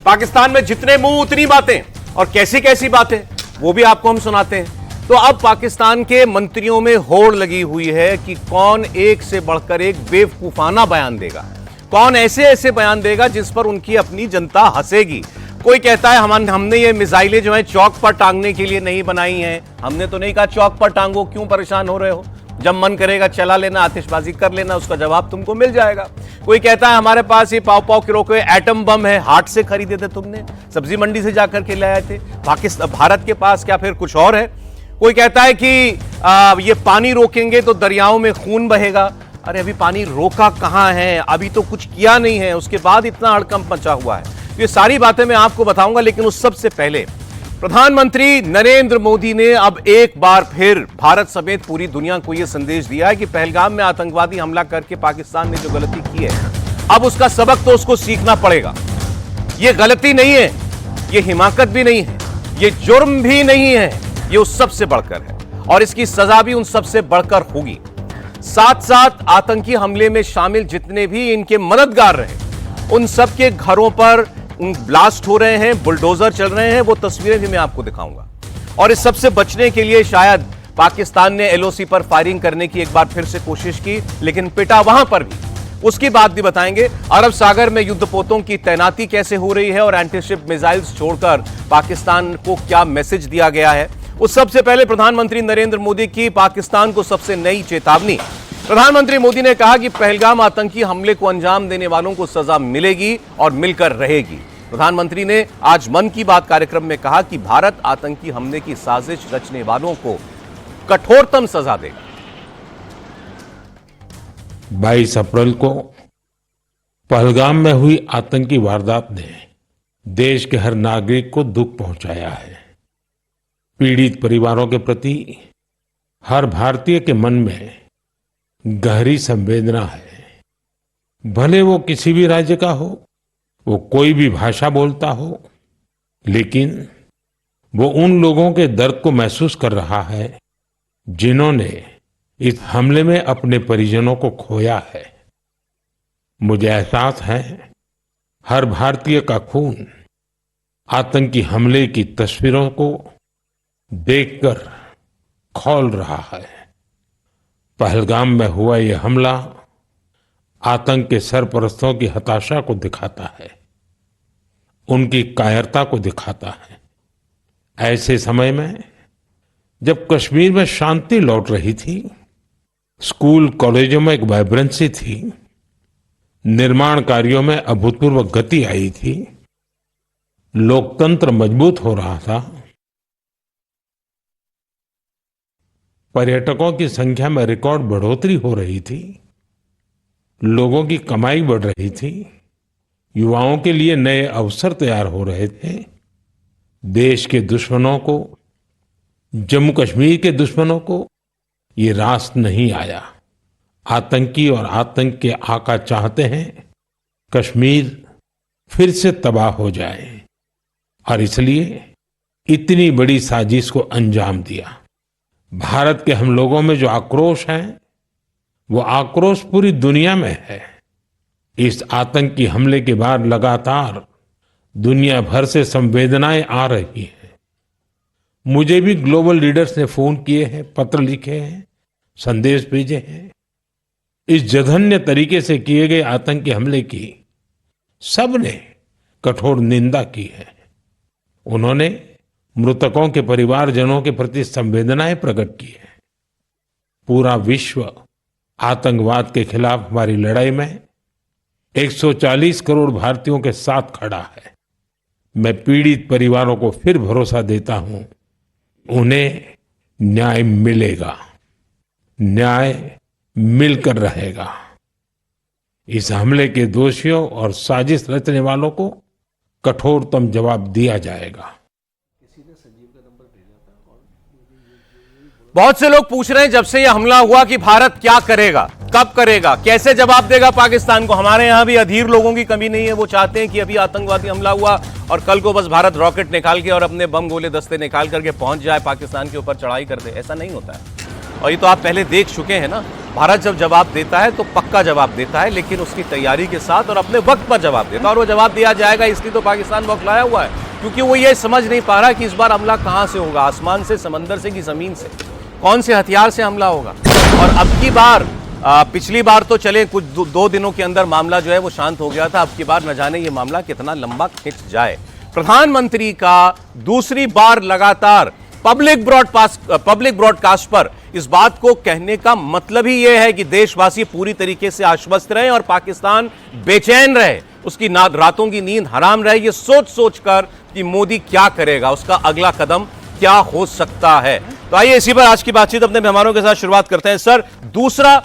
पाकिस्तान में जितने मुंह उतनी बातें, और कैसी कैसी बातें वो भी आपको हम सुनाते हैं। तो अब पाकिस्तान के मंत्रियों में होड़ लगी हुई है कि कौन एक से बढ़कर एक बेवकूफाना बयान देगा, कौन ऐसे ऐसे बयान देगा जिस पर उनकी अपनी जनता हंसेगी। कोई कहता है हमने ये मिसाइलें जो है चौक पर टांगने के लिए नहीं बनाई हैं। हमने तो नहीं कहा चौक पर टांगो, क्यों परेशान हो रहे हो? जब मन करेगा चला लेना, आतिशबाजी कर लेना, उसका जवाब तुमको मिल जाएगा। कोई कहता है हमारे पास ये पाव पाव किलो के एटम बम है, हाट से खरीदे थे तुमने, सब्जी मंडी से जाकर के ले आए थे। पाकिस्तान भारत के पास क्या फिर कुछ और है? कोई कहता है कि ये पानी रोकेंगे तो दरियाओं में खून बहेगा। अरे अभी पानी रोका कहां है? अभी तो कुछ किया नहीं है, उसके बाद इतना हड़कंप मचा हुआ है। ये सारी बातें मैं आपको बताऊंगा, लेकिन उस सबसे पहले प्रधानमंत्री नरेंद्र मोदी ने अब एक बार फिर भारत समेत पूरी दुनिया को यह संदेश दिया है कि पहलगाम में आतंकवादी हमला करके पाकिस्तान ने जो गलती की है, अब उसका सबक तो उसको सीखना पड़ेगा। यह गलती नहीं है, यह हिमाकत भी नहीं है, यह जुर्म भी नहीं है, यह उस सबसे बढ़कर है और इसकी सजा भी उन सबसे बढ़कर होगी। साथ साथ आतंकी हमले में शामिल जितने भी इनके मददगार रहे, उन सबके घरों पर ब्लास्ट हो रहे हैं, बुलडोजर चल रहे हैं, वो तस्वीरें भी मैं आपको दिखाऊंगा। और इस सबसे बचने के लिए शायद पाकिस्तान ने एलओसी पर फायरिंग करने की एक बार फिर से कोशिश की, लेकिन पिटा वहां पर भी। उसकी बात भी बताएंगे। अरब सागर में युद्धपोतों की तैनाती कैसे हो रही है और एंटीशिप मिसाइल्स छोड़कर पाकिस्तान को क्या मैसेज दिया गया है। उस सबसे पहले प्रधानमंत्री नरेंद्र मोदी की पाकिस्तान को सबसे नई चेतावनी। प्रधानमंत्री मोदी ने कहा कि पहलगाम आतंकी हमले को अंजाम देने वालों को सजा मिलेगी और मिलकर रहेगी। प्रधानमंत्री ने आज मन की बात कार्यक्रम में कहा कि भारत आतंकी हमले की साजिश रचने वालों को कठोरतम सजा देगा। 22 अप्रैल को पहलगाम में हुई आतंकी वारदात ने देश के हर नागरिक को दुख पहुंचाया है। पीड़ित परिवारों के प्रति हर भारतीय के मन में गहरी संवेदना है। भले वो किसी भी राज्य का हो, वो कोई भी भाषा बोलता हो, लेकिन वो उन लोगों के दर्द को महसूस कर रहा है जिन्होंने इस हमले में अपने परिजनों को खोया है। मुझे एहसास है हर भारतीय का खून आतंकी हमले की तस्वीरों को देखकर खौल रहा है। पहलगाम में हुआ यह हमला आतंक के सरपरस्तों की हताशा को दिखाता है, उनकी कायरता को दिखाता है। ऐसे समय में जब कश्मीर में शांति लौट रही थी, स्कूल कॉलेजों में एक वाइब्रेंसी थी, निर्माण कार्यों में अभूतपूर्व गति आई थी, लोकतंत्र मजबूत हो रहा था, पर्यटकों की संख्या में रिकॉर्ड बढ़ोतरी हो रही थी, लोगों की कमाई बढ़ रही थी, युवाओं के लिए नए अवसर तैयार हो रहे थे। देश के दुश्मनों को, जम्मू कश्मीर के दुश्मनों को ये रास नहीं आया। आतंकी और आतंक के आका चाहते हैं कश्मीर फिर से तबाह हो जाए और इसलिए इतनी बड़ी साजिश को अंजाम दिया। भारत के हम लोगों में जो आक्रोश है, वो आक्रोश पूरी दुनिया में है। इस आतंकी हमले के बाद लगातार दुनिया भर से संवेदनाएं आ रही हैं। मुझे भी ग्लोबल लीडर्स ने फोन किए हैं, पत्र लिखे हैं, संदेश भेजे हैं। इस जघन्य तरीके से किए गए आतंकी हमले की सबने कठोर निंदा की है। उन्होंने मृतकों के परिवारजनों के प्रति संवेदनाएं प्रकट की है। पूरा विश्व आतंकवाद के खिलाफ हमारी लड़ाई में 140 करोड़ भारतीयों के साथ खड़ा है। मैं पीड़ित परिवारों को फिर भरोसा देता हूं, उन्हें न्याय मिलेगा, न्याय मिलकर रहेगा। इस हमले के दोषियों और साजिश रचने वालों को कठोरतम जवाब दिया जाएगा। बहुत से लोग पूछ रहे हैं जब से यह हमला हुआ कि भारत क्या करेगा, कब करेगा, कैसे जवाब देगा पाकिस्तान को। हमारे यहां भी अधीर लोगों की कमी नहीं है। वो चाहते हैं कि अभी आतंकवादी हमला हुआ और कल को बस भारत रॉकेट निकाल के और अपने बम गोले दस्ते निकाल करके पहुंच जाए, पाकिस्तान के ऊपर चढ़ाई कर दे। ऐसा नहीं होता है और ये तो आप पहले देख चुके हैं ना। भारत जब जवाब देता है तो पक्का जवाब देता है, लेकिन उसकी तैयारी के साथ और अपने वक्त पर जवाब देता है, और वो जवाब दिया जाएगा। इसलिए तो पाकिस्तान बौखलाया हुआ है, क्योंकि वो ये समझ नहीं पा रहा कि इस बार हमला कहां से होगा, आसमान से, समंदर से कि जमीन से, कौन से हथियार से हमला होगा। और अब की बार पिछली बार तो चले कुछ दो दिनों के अंदर मामला जो है वो शांत हो गया था, अब की बार न जाने ये मामला कितना लंबा खिंच जाए। प्रधानमंत्री का दूसरी बार लगातार पब्लिक ब्रॉडकास्ट पर इस बात को कहने का मतलब ही यह है कि देशवासी पूरी तरीके से आश्वस्त रहे और पाकिस्तान बेचैन रहे, उसकी रातों की नींद हराम रहे, ये सोच सोच कर कि मोदी क्या करेगा, उसका अगला कदम क्या हो सकता है। तो आइए इसी पर आज की बातचीत अपने मेहमानों के साथ शुरुआत करते हैं। सर, दूसरा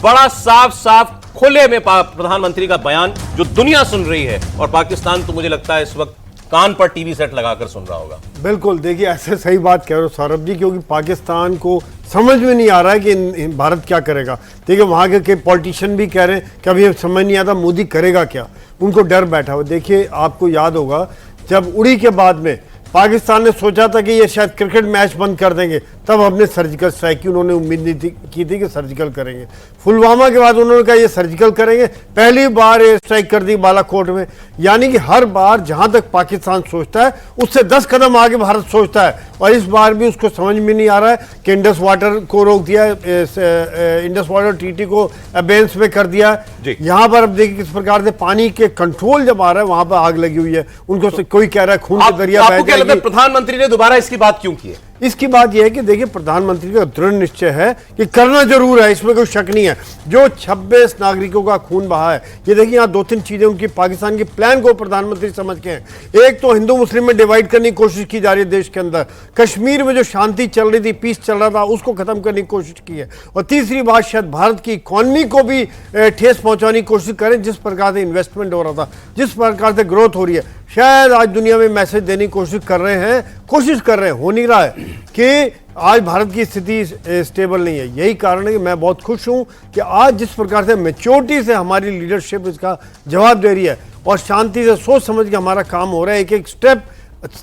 बड़ा साफ खुले में प्रधानमंत्री का बयान जो दुनिया सुन रही है, और पाकिस्तान तो मुझे लगता है इस वक्त कान पर टीवी सेट लगाकर सुन रहा होगा। बिल्कुल, देखिए ऐसे सही बात कह रहे हो सौरभ जी, क्योंकि पाकिस्तान को समझ में नहीं आ रहा है कि भारत क्या करेगा। देखिए वहाँ के पॉलिटिशियन भी कह रहे हैं कि अभी समझ नहीं आता मोदी करेगा क्या, उनको डर बैठा हुआ। देखिए आपको याद होगा जब उड़ी के बाद में पाकिस्तान ने सोचा था कि ये शायद क्रिकेट मैच बंद कर देंगे, तब हमने सर्जिकल स्ट्राइक की, उन्होंने उम्मीद नहीं की थी कि सर्जिकल करेंगे। पुलवामा के बाद उन्होंने कहा ये सर्जिकल करेंगे, पहली बार ये स्ट्राइक कर दी बालाकोट में। यानी कि हर बार जहां तक पाकिस्तान सोचता है उससे 10 कदम आगे भारत सोचता है, और इस बार भी उसको समझ में नहीं आ रहा है कि इंडस वाटर को रोक दिया, इंडस वाटर ट्रीटी को अबेंस में कर दिया। यहाँ पर अब देखिए किस प्रकार से पानी के कंट्रोल जब आ रहा है वहां पर आग लगी हुई है, उनको तो कोई कह रहा है खून का दरिया बह जाएगी। प्रधानमंत्री ने दोबारा इसकी बात क्यों की है? इसकी बात यह है कि देखिए प्रधानमंत्री का दृढ़ निश्चय है कि करना जरूर है, इसमें कोई शक नहीं है। जो 26 नागरिकों का खून बहा है, ये देखिए यहाँ 2-3 चीजें उनकी पाकिस्तान के प्लान को प्रधानमंत्री समझ के हैं। एक तो हिंदू मुस्लिम में डिवाइड करने की कोशिश की जा रही है देश के अंदर, कश्मीर में जो शांति चल रही थी, पीस चल रहा था, उसको खत्म करने की कोशिश की है। और तीसरी बात, शायद भारत की इकॉनमी को भी ठेस पहुंचाने की कोशिश करें। जिस प्रकार से इन्वेस्टमेंट हो रहा था, जिस प्रकार से ग्रोथ हो रही है, शायद आज दुनिया में मैसेज देने की कोशिश कर रहे हैं, हो नहीं रहा है कि आज भारत की स्थिति स्टेबल नहीं है। यही कारण है कि मैं बहुत खुश हूं कि आज जिस प्रकार से मैच्योरिटी से हमारी लीडरशिप इसका जवाब दे रही है और शांति से सोच समझ के हमारा काम हो रहा है, एक एक स्टेप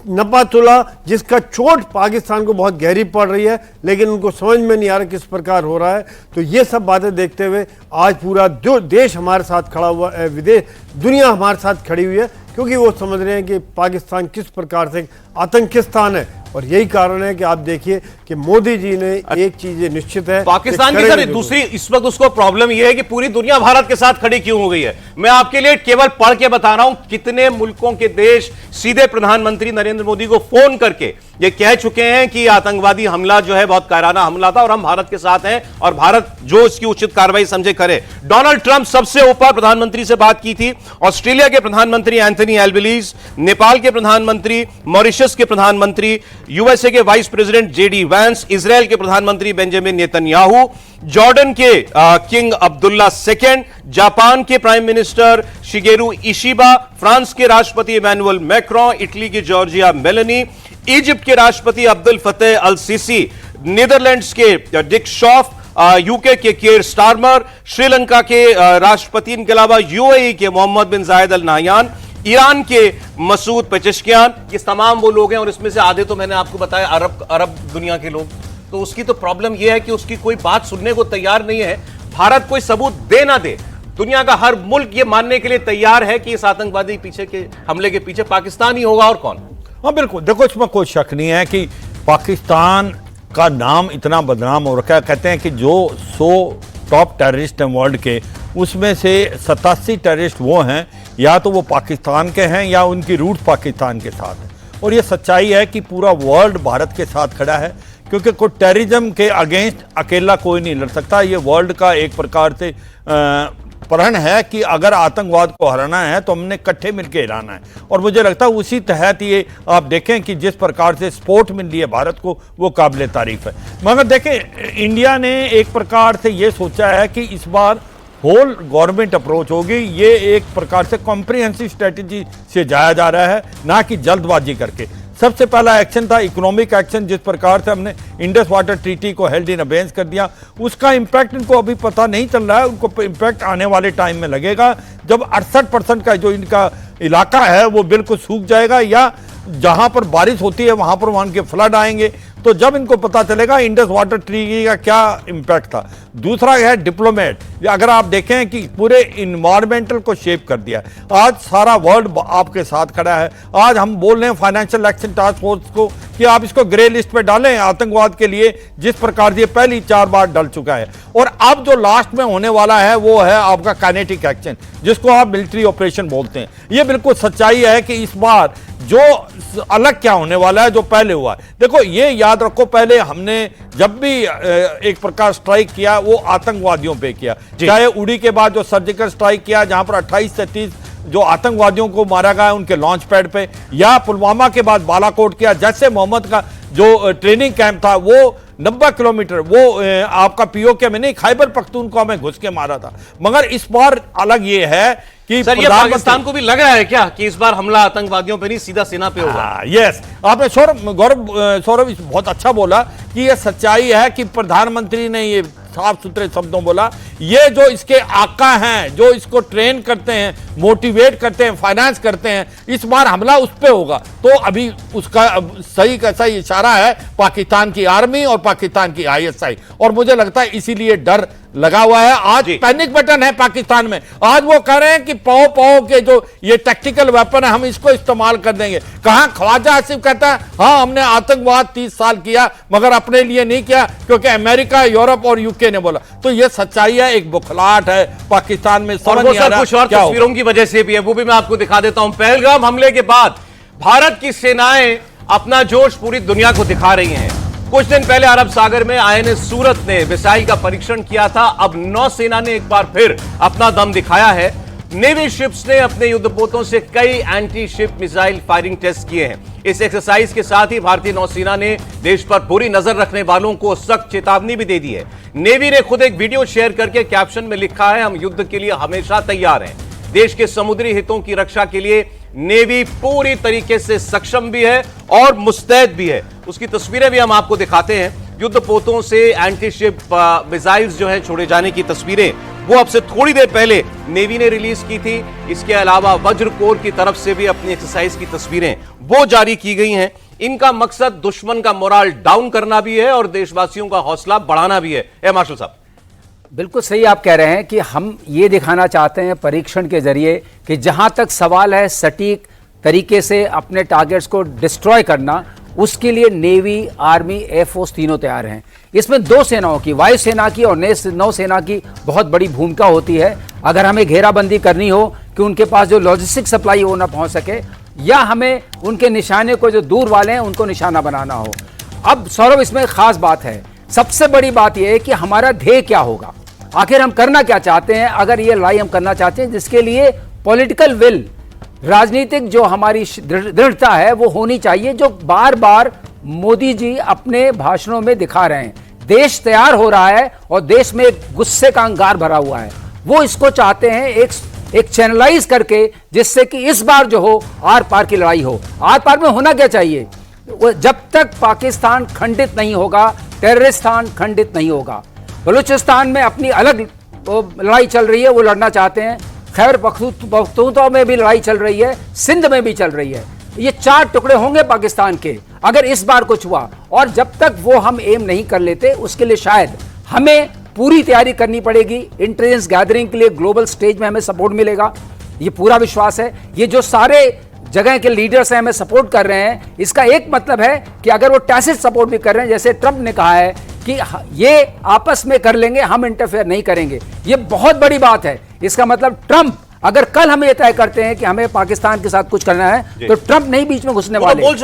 नपा तुला, जिसका चोट पाकिस्तान को बहुत गहरी पड़ रही है, लेकिन उनको समझ में नहीं आ रहा किस प्रकार हो रहा है। तो ये सब बातें देखते हुए आज पूरा देश हमारे साथ खड़ा हुआ है, विदेश दुनिया हमारे साथ खड़ी हुई है, क्योंकि वो समझ रहे हैं कि पाकिस्तान किस प्रकार से आतंकिस्तान है। और यही कारण है कि आप देखिए कि मोदी जी ने एक चीज निश्चित है, पाकिस्तान की सर दूसरी इस वक्त उसको प्रॉब्लम यह है कि पूरी दुनिया भारत के साथ खड़ी क्यों हो गई है। मैं आपके लिए केवल पढ़ के बता रहा हूं कितने मुल्कों के देश सीधे प्रधानमंत्री नरेंद्र मोदी को फोन करके ये कह चुके हैं कि आतंकवादी हमला जो है बहुत कायराना हमला था और हम भारत के साथ हैं और भारत जो इसकी उचित कार्रवाई समझे करे। डोनाल्ड ट्रंप सबसे ऊपर प्रधानमंत्री से बात की थी, ऑस्ट्रेलिया के प्रधानमंत्री एंथनी एल्बनीज, नेपाल के प्रधानमंत्री, मॉरिशस के प्रधानमंत्री, यूएसए के vice president JD Vance, Israel के प्रधानमंत्री बेंजामिन नेतन्याहू, जॉर्डन के किंग अब्दुल्ला II, जापान के prime minister Shigeru Ishiba, France के राष्ट्रपति इमैनुअल मैक्रोन, इटली की जॉर्जिया मेलोनी, इजिप्ट के राष्ट्रपति Abdel Fattah el Sisi, Netherlands के डिक शॉफ, यूके के केयर स्टारमर, श्रीलंका के राष्ट्रपति, इनके अलावा यूएई के मोहम्मद बिन जायद अल नाहयान, ईरान के मसूद पेजेश्कियान, ये तमाम वो लोग हैं और इसमें से आधे तो मैंने आपको बताया अरब दुनिया के लोग। तो उसकी तो प्रॉब्लम यह है कि उसकी कोई बात सुनने को तैयार नहीं है। भारत कोई सबूत दे ना दे, दुनिया का हर मुल्क ये मानने के लिए तैयार है कि इस आतंकवादी पीछे के हमले के पीछे पाकिस्तान ही होगा और कौन। हाँ बिल्कुल, देखो इसमें कोई शक नहीं है कि पाकिस्तान का नाम इतना बदनाम हो रखा है। कहते हैं कि जो 100 टॉप टेररिस्ट हैं वर्ल्ड के, उसमें से 87 टेररिस्ट वो हैं या तो वो पाकिस्तान के हैं या उनकी रूट पाकिस्तान के साथ है। और ये सच्चाई है कि पूरा वर्ल्ड भारत के साथ खड़ा है, क्योंकि कोई टेररिज्म के अगेंस्ट अकेला कोई नहीं लड़ सकता। ये वर्ल्ड का एक प्रकार से प्रण है कि अगर आतंकवाद को हराना है तो हमने इकट्ठे मिलकर हराना है। और मुझे लगता है उसी तहत ये आप देखें कि जिस प्रकार से सपोर्ट मिल रही है भारत को, वो काबिल तारीफ है। मगर देखें, इंडिया ने एक प्रकार से ये सोचा है कि इस बार होल गवर्नमेंट अप्रोच होगी। ये एक प्रकार से कॉम्प्रिहेंसिव स्ट्रेटजी से जाया जा रहा है, ना कि जल्दबाजी करके। सबसे पहला एक्शन था इकोनॉमिक एक्शन, जिस प्रकार से हमने इंडस वाटर ट्रीटी को हेल्ड इन अबेंस कर दिया। उसका इम्पैक्ट इनको अभी पता नहीं चल रहा है, उनको इम्पैक्ट आने वाले टाइम में लगेगा, जब 68% का जो इनका इलाका है वो बिल्कुल सूख जाएगा या जहां पर बारिश होती है वहां पर वहां के फ्लड आएंगे। तो जब इनको पता चलेगा इंडस वाटर ट्रीटी का क्या इंपैक्ट था। दूसरा है डिप्लोमेट, अगर आप देखें कि पूरे इन्वायरमेंटल को शेप कर दिया। आज सारा वर्ल्ड आपके साथ खड़ा है। आज हम बोल रहे हैं फाइनेंशियल एक्शन टास्क फोर्स को कि आप इसको ग्रे लिस्ट पे डालें आतंकवाद के लिए, जिस प्रकार से पहली 4 बार डल चुका है। और अब जो लास्ट में होने वाला है वो है आपका काइनेटिक एक्शन, जिसको आप मिलिट्री ऑपरेशन बोलते हैं। ये बिल्कुल सच्चाई है कि इस बार जो अलग क्या होने वाला है जो पहले हुआ है। देखो ये याद रखो, पहले हमने जब भी एक प्रकार स्ट्राइक किया वो आतंकवादियों पे किया, चाहे उड़ी के बाद जो सर्जिकल स्ट्राइक किया जहां पर 28 से 30 जो आतंकवादियों को मारा गया उनके लॉन्च पैड पे, या पुलवामा के बाद बालाकोट किया, जैसे मोहम्मद का जो ट्रेनिंग कैंप था वो 90 किलोमीटर वो आपका पीओके में नहीं खैबर पख्तूनख्वा में घुस के मारा था। मगर इस बार अलग ये है कि सर ये पाकिस्तान को भी लग रहा है क्या कि इस बार हमला आतंकवादियों पे नहीं सीधा सेना पे होगा? यस, आपने सौरभ बहुत अच्छा बोला कि ये सच्चाई है कि प्रधानमंत्री ने ये साफ सुथरे शब्दों बोला, ये जो इसके आका हैं, जो इसको ट्रेन करते हैं, मोटिवेट करते हैं, फाइनेंस करते हैं, इस बार हमला उस पे होगा। तो अभी उसका सही का सही इशारा है पाकिस्तान की आर्मी और पाकिस्तान की आईएसआई, और मुझे लगता है इसीलिए डर लगा हुआ है। आज पैनिक बटन है पाकिस्तान में। आज वो कह रहे हैं कि पाओ पाओ के जो ये टैक्टिकल वेपन है हम इसको इस्तेमाल कर देंगे। कहां ख्वाजा आसिफ कहता है हाँ हमने आतंकवाद 30 साल किया मगर अपने लिए नहीं किया क्योंकि अमेरिका, यूरोप और यूके ने बोला। तो ये सच्चाई है, एक बुखलाहट है पाकिस्तान में। और वो सर कुछ और तस्वीरों की वजह से भी है, वो भी मैं आपको दिखा देता हूं। पहलगाम हमले के बाद भारत की सेनाएं अपना जोश पूरी दुनिया को दिखा रही हैं। कुछ दिन पहले अरब सागर में आईएनएस सूरत ने मिसाइल का परीक्षण किया था। अब नौसेना ने एक बार फिर अपना दम दिखाया है। नेवी शिप्स ने अपने युद्धपोतों से कई anti ship missile firing test किए हैं। इस एक्सरसाइज के साथ ही भारतीय नौसेना ने देश पर बुरी नजर रखने वालों को सख्त चेतावनी भी दे दी है। नेवी ने खुद एक वीडियो शेयर करके कैप्शन में लिखा है, हम युद्ध के लिए हमेशा तैयार हैं। देश के समुद्री हितों की रक्षा के लिए नेवी पूरी तरीके से सक्षम भी है और मुस्तैद भी है। उसकी तस्वीरें भी हम आपको दिखाते हैं। युद्धपोतों से एंटी शिप मिसाइल्स जो है छोड़े जाने की तस्वीरें वो अब से थोड़ी देर पहले नेवी ने रिलीज की थी। इसके अलावा वज्र कोर की तरफ से भी अपनी एक्सरसाइज की तस्वीरें वो जारी की गई हैं। इनका मकसद दुश्मन का मोराल डाउन करना भी है और देशवासियों का हौसला बढ़ाना भी है। ए मार्शल साहब, बिल्कुल सही आप कह रहे हैं कि हम ये दिखाना चाहते हैं परीक्षण के जरिए कि जहां तक सवाल है सटीक तरीके से अपने टारगेट्स को डिस्ट्रॉय करना, उसके लिए नेवी, आर्मी, एयरफोर्स तीनों तैयार हैं। इसमें दो सेनाओं की, वायुसेना की और नौसेना की बहुत बड़ी भूमिका होती है। अगर हमें घेराबंदी करनी हो कि उनके पास जो लॉजिस्टिक सप्लाई हो ना पहुंच सके, या हमें उनके निशाने को जो दूर वाले हैं उनको निशाना बनाना हो। अब सौरभ इसमें खास बात है, सबसे बड़ी बात यह है कि हमारा ध्येय क्या होगा, आखिर हम करना क्या चाहते हैं। अगर ये लड़ाई हम करना चाहते हैं जिसके लिए पॉलिटिकल विल, राजनीतिक जो हमारी दृढ़ता है वो होनी चाहिए, जो बार बार मोदी जी अपने भाषणों में दिखा रहे हैं। देश तैयार हो रहा है और देश में एक गुस्से का अंगार भरा हुआ है। वो इसको चाहते हैं एक चैनलाइज करके, जिससे कि इस बार जो हो आर पार की लड़ाई हो। आर पार में होना क्या चाहिए, जब तक पाकिस्तान खंडित नहीं होगा, टेररिस्तान खंडित नहीं होगा। बलूचिस्तान में अपनी अलग लड़ाई चल रही है, वो लड़ना चाहते हैं। खैबर पख्तूनख्वा में भी लड़ाई चल रही है, सिंध में भी चल रही है। ये 4 टुकड़े होंगे पाकिस्तान के अगर इस बार कुछ हुआ। और जब तक वो हम एम नहीं कर लेते, उसके लिए शायद हमें पूरी तैयारी करनी पड़ेगी। इंटेलिजेंस गैदरिंग के लिए ग्लोबल स्टेज में हमें सपोर्ट मिलेगा, ये पूरा विश्वास है। ये जो सारे जगह के लीडर्स हैं हमें सपोर्ट कर रहे हैं, इसका एक मतलब है कि अगर वो टैसिट सपोर्ट भी कर रहे हैं, जैसे ट्रंप ने कहा है कि ये आपस में कर लेंगे, हम इंटरफेयर नहीं करेंगे, ये बहुत बड़ी बात है। इसका मतलब ट्रंप अगर कल हम ये तय करते हैं कि हमें पाकिस्तान के साथ कुछ करना है, तो ट्रंप नहीं बीच में घुसने वाले। बोल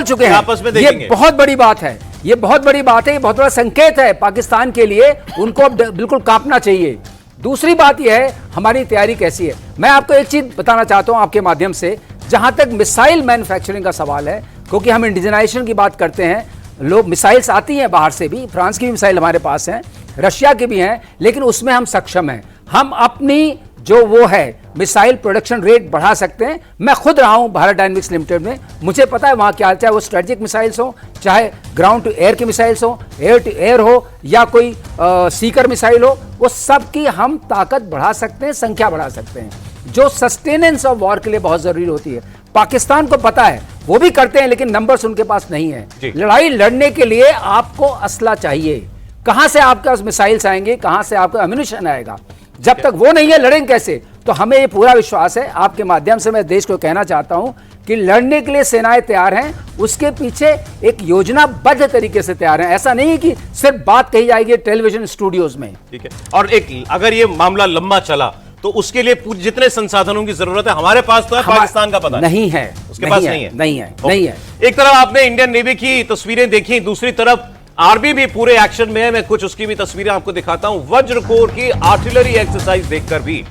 चुके हैं आपस में। ये बहुत बड़ी बात है, ये बहुत बड़ी बात है, ये बहुत बड़ा संकेत है पाकिस्तान के लिए। उनको अब बिल्कुल कांपना चाहिए। दूसरी बात यह है हमारी तैयारी कैसी है। मैं आपको एक चीज बताना चाहता हूं आपके माध्यम से, जहां तक मिसाइल मैन्युफैक्चरिंग का सवाल है, क्योंकि हम इंडिजनाइजेशन की बात करते हैं, लोग मिसाइल्स आती हैं बाहर से भी, फ्रांस की भी मिसाइल हमारे पास हैं, रशिया की भी हैं, लेकिन उसमें हम सक्षम हैं। हम अपनी जो वो है मिसाइल प्रोडक्शन रेट बढ़ा सकते हैं। मैं खुद रहा हूं भारत डायनेमिक्स लिमिटेड में, मुझे पता है वहां क्या, चाहे वो स्ट्रेटेजिक मिसाइल्स हो, चाहे ग्राउंड टू एयर की मिसाइल्स हो, एयर टू एयर हो, या कोई सीकर मिसाइल हो, वो सब की हम ताकत बढ़ा सकते हैं, संख्या बढ़ा सकते हैं, जो सस्टेनेंस ऑफ वॉर के लिए बहुत जरूरी होती है। पाकिस्तान को पता है वो भी करते हैं लेकिन नंबर्स उनके पास नहीं है। जी। लड़ाई लड़ने के लिए आपको असला चाहिए। कहां से आपके पास मिसाइल्स आएंगे, कहां से आपका एम्युनिशन आएगा? जब तक वो नहीं है लड़ेंगे कैसे? तो हमें ये पूरा विश्वास है, आपके माध्यम से मैं देश को कहना चाहता हूं कि लड़ने के लिए सेनाएं तैयार हैं, उसके पीछे एक योजनाबद्ध तरीके से तैयार हैं। ऐसा नहीं है कि सिर्फ बात कही जाएगी टेलीविजन स्टूडियोज में। ठीक है, और एक अगर ये मामला लंबा चला तो उसके लिए जितने संसाधनों की जरूरत है हमारे पास तो है, पाकिस्तान का पता नहीं है, उसके पास नहीं है। नहीं है। एक तरफ आपने इंडियन नेवी की तस्वीरें देखी, दूसरी तरफ आर्मी भी पूरे एक्शन में है। मैं कुछ उसकी भी तस्वीरें आपको दिखाता हूं। वज्र कोर की आर्टिलरी एक्सरसाइज देखकर भी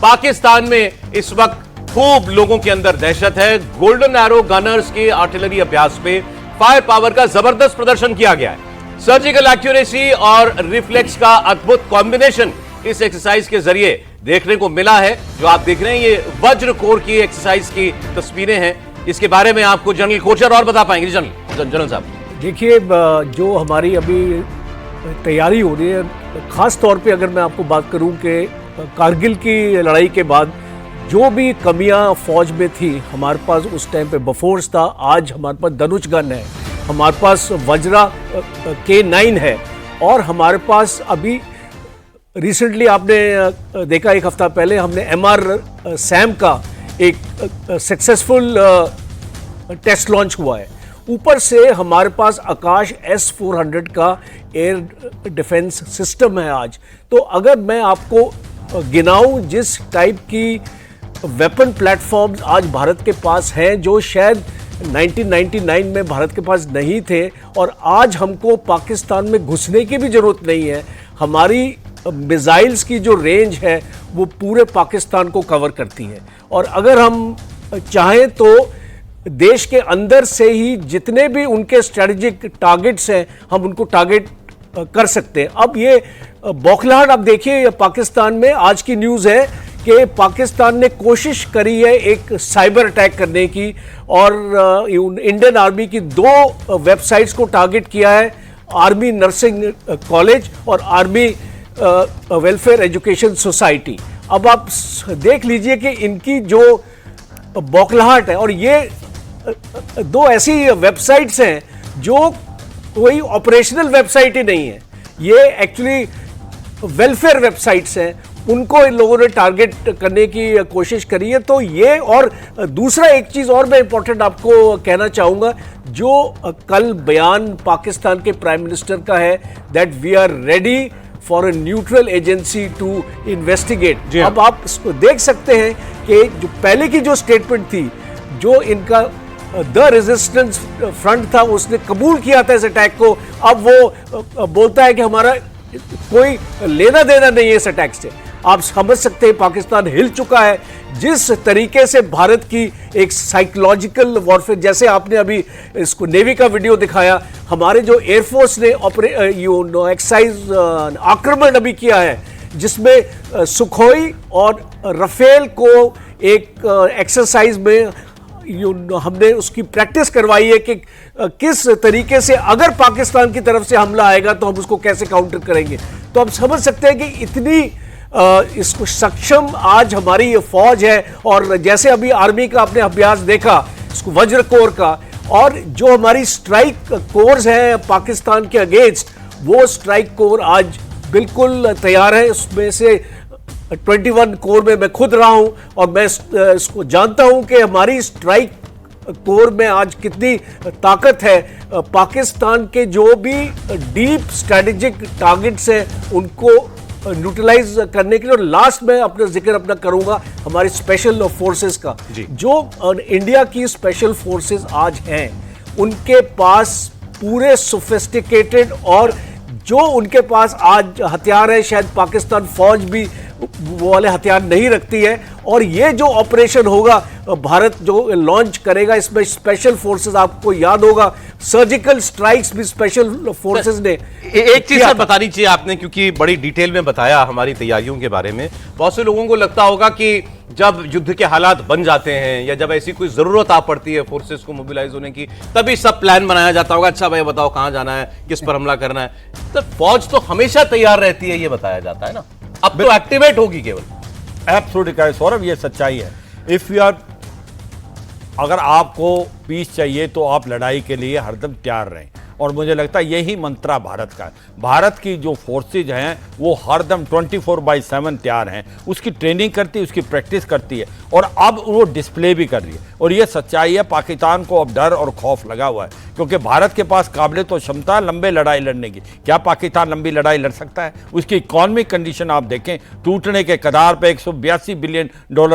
पाकिस्तान में इस वक्त खूब लोगों के अंदर दहशत है। गोल्डन एरो गनर्स के आर्टिलरी अभ्यास पे फायर पावर का जबरदस्त प्रदर्शन किया गया है। सर्जिकल एक्यूरेसी और रिफ्लेक्स का अद्भुत कॉम्बिनेशन इस एक्सरसाइज के जरिए देखने को मिला है। जो आप देख रहे हैं ये वज्र कोर की एक्सरसाइज की तस्वीरें हैं। इसके बारे में आपको जनरल कोचर और बता पाएंगे। जनरल साहब देखिए, जो हमारी अभी तैयारी हो रही है, खास तौर पे अगर मैं आपको बात करूं कि कारगिल की लड़ाई के बाद जो भी कमियां फौज में थी, हमारे पास उस टाइम पे बफोर्स था, आज हमारे पास धनुष गन है, हमारे पास वज्रा K9 है, और हमारे पास अभी रिसेंटली आपने देखा एक हफ्ता पहले हमने MR सैम का एक सक्सेसफुल टेस्ट लॉन्च हुआ है। ऊपर से हमारे पास आकाश S-400 का एयर डिफेंस सिस्टम है आज। तो अगर मैं आपको गिनाऊं जिस टाइप की वेपन प्लेटफॉर्म्स आज भारत के पास हैं, जो शायद 1999 में भारत के पास नहीं थे, और आज हमको पाकिस्तान में घुसने की भी जरूरत नहीं है। हमारी मिसाइल्स की जो रेंज है वो पूरे पाकिस्तान को कवर करती है, और अगर हम चाहें तो देश के अंदर से ही जितने भी उनके स्ट्रेटेजिक टारगेट्स हैं हम उनको टारगेट कर सकते हैं। अब ये बौखलाहट आप देखिए पाकिस्तान में, आज की न्यूज़ है कि पाकिस्तान ने कोशिश करी है एक साइबर अटैक करने की, और इंडियन आर्मी की 2 वेबसाइट्स को टारगेट किया है, आर्मी नर्सिंग कॉलेज और आर्मी वेलफेयर एजुकेशन सोसाइटी। अब आप देख लीजिए कि इनकी जो बौखलाहट है, और ये 2 ऐसी वेबसाइट्स हैं जो कोई ऑपरेशनल वेबसाइट ही नहीं है, ये एक्चुअली वेलफेयर वेबसाइट्स हैं, उनको इन लोगों ने टारगेट करने की कोशिश करी है। तो ये, और दूसरा एक चीज़ और मैं इंपॉर्टेंट आपको कहना चाहूँगा, जो कल बयान पाकिस्तान के प्राइम मिनिस्टर का है that we are ready for a neutral agency to investigate. अब आप इसको देख सकते हैं कि जो पहले की जो स्टेटमेंट थी, जो इनका द रेजिस्टेंस फ्रंट था, उसने कबूल किया था इस अटैक को, अब वो बोलता है कि हमारा कोई लेना देना नहीं है इस अटैक से। आप समझ सकते हैं पाकिस्तान हिल चुका है जिस तरीके से भारत की एक साइकोलॉजिकल वॉरफेयर, जैसे आपने अभी इसको नेवी का वीडियो दिखाया, हमारे जो एयरफोर्स ने एक्साइज आक्रमण अभी किया है, जिसमें सुखोई और रफेल को एक एक्सरसाइज में हमने उसकी प्रैक्टिस करवाई है कि किस तरीके से अगर पाकिस्तान की तरफ से हमला आएगा तो हम उसको कैसे काउंटर करेंगे। तो आप समझ सकते हैं कि इतनी इसको सक्षम आज हमारी ये फौज है। और जैसे अभी आर्मी का आपने अभ्यास देखा, इसको वज्र कोर का, और जो हमारी स्ट्राइक कोर्स है पाकिस्तान के अगेंस्ट, वो स्ट्राइक कोर आज बिल्कुल तैयार है। उसमें से 21 कोर में मैं खुद रहा हूं, और मैं इसको जानता हूं कि हमारी स्ट्राइक कोर में आज कितनी ताकत है। पाकिस्तान के जो भी डीप स्ट्रेटेजिक टारगेट्स हैं उनको न्यूट्रलाइज करने के लिए। और लास्ट में अपना जिक्र अपना करूंगा हमारी स्पेशल फोर्सेस का। जो इंडिया की स्पेशल फोर्सेस आज हैं, उनके पास पूरे सोफिस्टिकेटेड और जो उनके पास आज हथियार है, शायद पाकिस्तान फौज भी वो वाले हथियार नहीं रखती है। और ये जो ऑपरेशन होगा भारत जो लॉन्च करेगा, इसमें स्पेशल फोर्सेस, आपको याद होगा सर्जिकल स्ट्राइक्स भी स्पेशल फोर्सेस ने एक चीज सर बतानी चाहिए आपने, क्योंकि बड़ी डिटेल में बताया हमारी तैयारियों के बारे में। बहुत से लोगों को लगता होगा कि जब युद्ध के हालात बन जाते हैं या जब ऐसी कोई जरूरत आ पड़ती है फोर्सेस को मोबिलाइज होने की, तभी सब प्लान बनाया जाता होगा। अच्छा भाई बताओ कहां जाना है, किस पर हमला करना है। तो फौज तो हमेशा तैयार रहती है, ये बताया जाता है ना। अब तो एक्टिवेट होगी केवल। एब्सोल्युटली करेक्ट सौरभ, ये सच्चाई है। इफ यू आर अगर आपको पीस चाहिए तो आप लड़ाई के लिए हरदम तैयार रहें। और मुझे लगता है यही मंत्रा भारत का है। भारत की जो फोर्सेज हैं वो हरदम 24/7 तैयार हैं, उसकी ट्रेनिंग करती है, उसकी प्रैक्टिस करती है और अब वो डिस्प्ले भी कर रही है। और ये सच्चाई है, पाकिस्तान को अब डर और खौफ लगा हुआ है क्योंकि भारत के पास काबिलियत और क्षमता लंबे लड़ाई लड़ने की। क्या पाकिस्तान लंबी लड़ाई लड़ सकता है? उसकी इकॉनमिक कंडीशन आप देखें, टूटने के कगार पे $182 बिलियन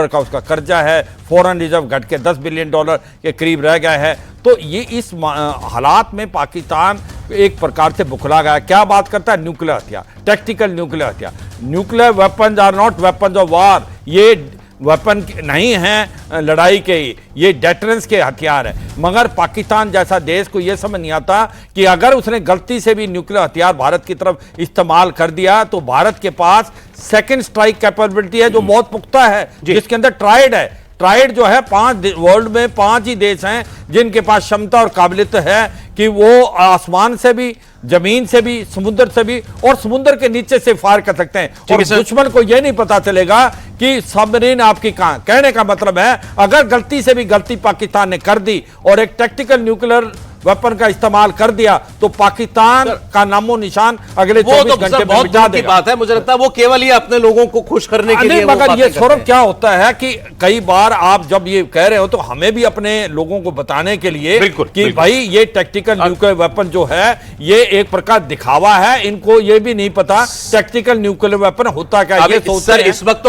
का उसका कर्जा है, फॉरेन रिजर्व घट के $10 बिलियन के करीब रह गया है। तो ये इस हालात में पाकिस्तान एक प्रकार से बुखला गया। क्या बात करता है? न्यूक्लियर हथियार, टैक्टिकल न्यूक्लियर हथियार। Nuclear weapons are not weapons of war, ये वेपन नहीं हैं लड़ाई के, ये डेटरेंस के हथियार हैं। मगर पाकिस्तान जैसा देश को यह समझ नहीं आता कि अगर उसने गलती से भी न्यूक्लियर हथियार भारत की तरफ इस्तेमाल कर दिया तो भारत के पास सेकंड स्ट्राइक कैपेबिलिटी है जो बहुत पुख्ता है, जिसके अंदर ट्राइड है। ट्राइड जो है वर्ल्ड में 5 ही देश हैं जिनके पास क्षमता और काबिलियत है कि वो आसमान से भी, जमीन से भी, समुद्र से भी और समुद्र के नीचे से फायर कर सकते हैं। और दुश्मन को यह नहीं पता चलेगा कि सबमरीन आपकी कहां। कहने का मतलब है अगर गलती से भी गलती पाकिस्तान ने कर दी और एक टैक्टिकल न्यूक्लियर वेपन का इस्तेमाल कर दिया तो पाकिस्तान का नामो निशान अगले 24 घंटे में मिटा देगा। बात है, मुझे लगता है वो केवल ये अपने लोगों को खुश करने के लिए। मगर ये सौरभ क्या होता है कि कई बार आप जब ये कह रहे हो तो हमें भी अपने लोगों को बताने के लिए कि भाई ये टैक्टिकल न्यूक्लियर वेपन जो है ये एक प्रकार दिखावा है, इनको ये भी नहीं पता टैक्टिकल न्यूक्लियर वेपन होता क्या है। इस वक्त तो